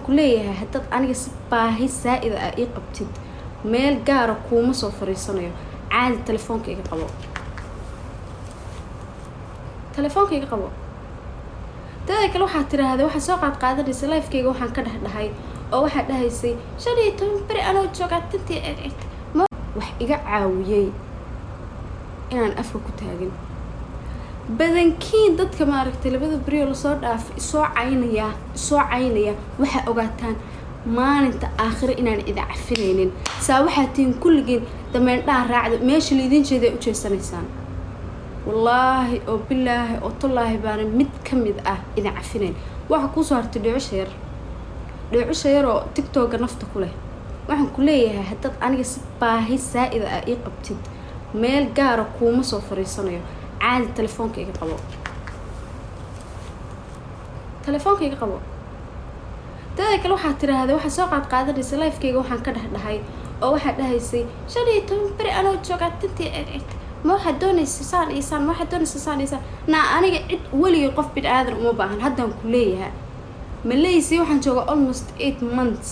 kuleeyahay hadad aniga si baahi saa'id ah ii qabtid meel gaar ah kuma soo fariisanayo caadi telefoonka iga qabo dadka kale waxa tiraahday waxa soo qaadanaysa live-kayga waxaan ka dhahay oo waxa dhahaysay 15 bari anoo joogatantii wax iga caawiyay inaan afka ku taagin badankiin dadka maaragtay labada bari oo la soo dhaaf soo caynaya waxa ogaataan maalinta aakhir inaan ida cafinaynin saa waxa tiin kulligeen dameendhaa raacdo meesha liidin jeeday u jeesanaysaan wallahi oo billahi oo tallaahi baan mid kamid ah ida cafinayn waxa ku soo hartay dhooco yar oo TikTok nafta ku leh waxaan ku leeyahay hadad aniga si baahi saa'id ah ii qabtid meel gaar ah kuma soo fariisanayo caadi telefoonka iga qabo dadka kale waxa tiraahday waxa soo qaadanaysa live-kayga waxaan ka dhahay oo waxa dhahaysay 15 bari anoo joogatantii ma waxa doonaysa saan na aniga cid waliga qof bid aadan uma baahan haddaan ku leeyahay Malaysia waxaan joogaa almost 8 months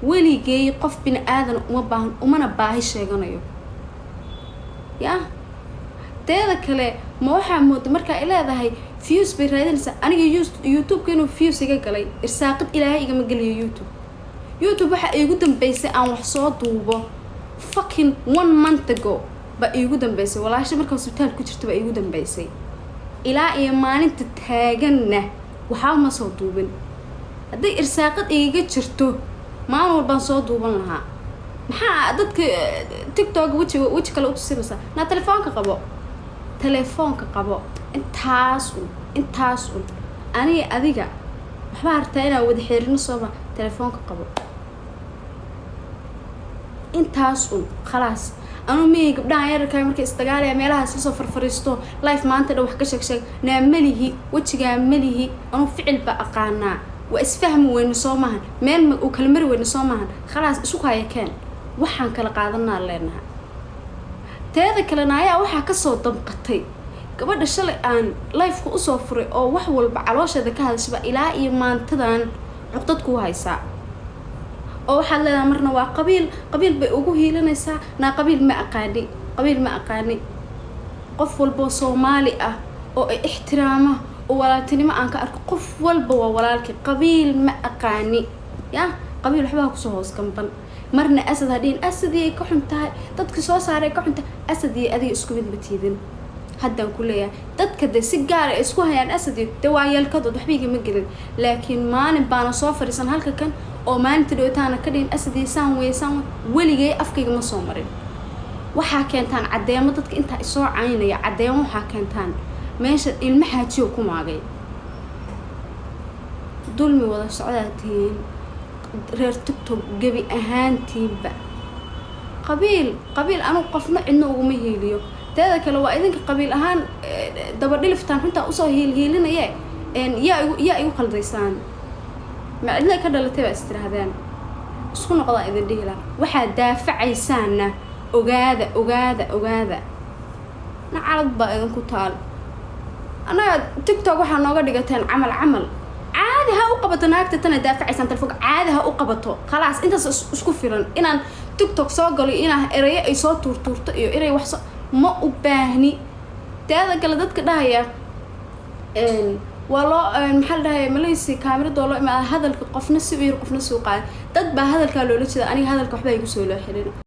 waligay qof bin aadan uma baahan umana baahi sheeganayo teeda kale ma waxa mood marka ay leedahay views bay raadinaysa aniga YouTube inuu views iga galay irsaaqad ilaahay igama galiyo YouTube waxa ay ugu dambeysay aan wax soo duubo fucking 1 month ago ba igu dambeysay walaasha marka hospital ku jirto ba igu dambeysay ilaa iyo maalinta taaganna waxa ma soo duubin haday irsaaqad iga jirto maalin walba soo duuban lahaa maxaa dadka TikTok wajhi kale u tusiraysa na telefoonka qabo intaas aniga adiga waxba hartaa inaa wada xiriirno sooba telefoonka qabo intaas khalaas anu miyay gabdhaha yararka markay istagaalaya meelaha soo farfariisto live maanta dhow wax ka sheeg na malihi wajiga malihi anu ficil ba aqaana wa isfahmi weyn soo maahan meel uu kala mari weyn soo maahan khalaas isu kaayakeen waxaan kala qaadanaa leenahay teeda kale ayaa waxa ka soo damqatay gabadha shalay aan live-ku u soo furay oo wax walba caloosheeda ka hadashay ilaa iyo maantadan cuqdad ku haysa oo waxa leedahay marna waa qabiil bay ugu hiilanaysaa na qabiil ma aqaani qof walba Soomaali ah oo ay ixtiraamo oo walaaltinimo aan ka arko qof walba waa walaalkii qabiil ma aqaani qabiil waxba ku soo hoos gamban marna asad hadin asadii ka xuntahay dadka soo saaray ka xunta asadii adiga isku mid batiidin haddaan ku leeyahay dadka si gaar ah isku hayaan asadii dawaayalkadood waxbiga ma gelin laakiin maalin baana soo fariisan halka kan oo maalinta dhootaana ka dhigin asadii saan waligay afkayga ma soo marin waxa keentaan cadeemo dadka inta ay soo caynaya cadeemo waxa keentaan meesha ilmaha jiyo ku maagay dulmi wada socdaatiin reer TikTok gabi ahaantiiba qabiil anu qofna cidna ugu ma heeliyo teeda kale waa idinka qabiil ahaan daba dhiliftaan xunta u soo heelinaya yaa igu qaldaysaan ma cidna ka dhalatay baa istiraadaan isku noqda idin dhihila waxa daafacaysaana ogaada na calad baa idin ku taal ana TikTok waxa nooga dhigateen camal عادي ها وقبته ناقته تنا دافع عشان تلفوق عادي ها وقبته خلاص انت اسكو فيرن ان تيك توك سو غلي ان اري اي سو تورتورت iyo اري wax ma u baahni taada kala dadka dhahaya walo maxal dhahay Malaysia kaamirada loo ima hadalka qofna si weer qofna soo qaad dad ba hadalka loo la jeeda aniga hadalka waxba igu soo loo xirin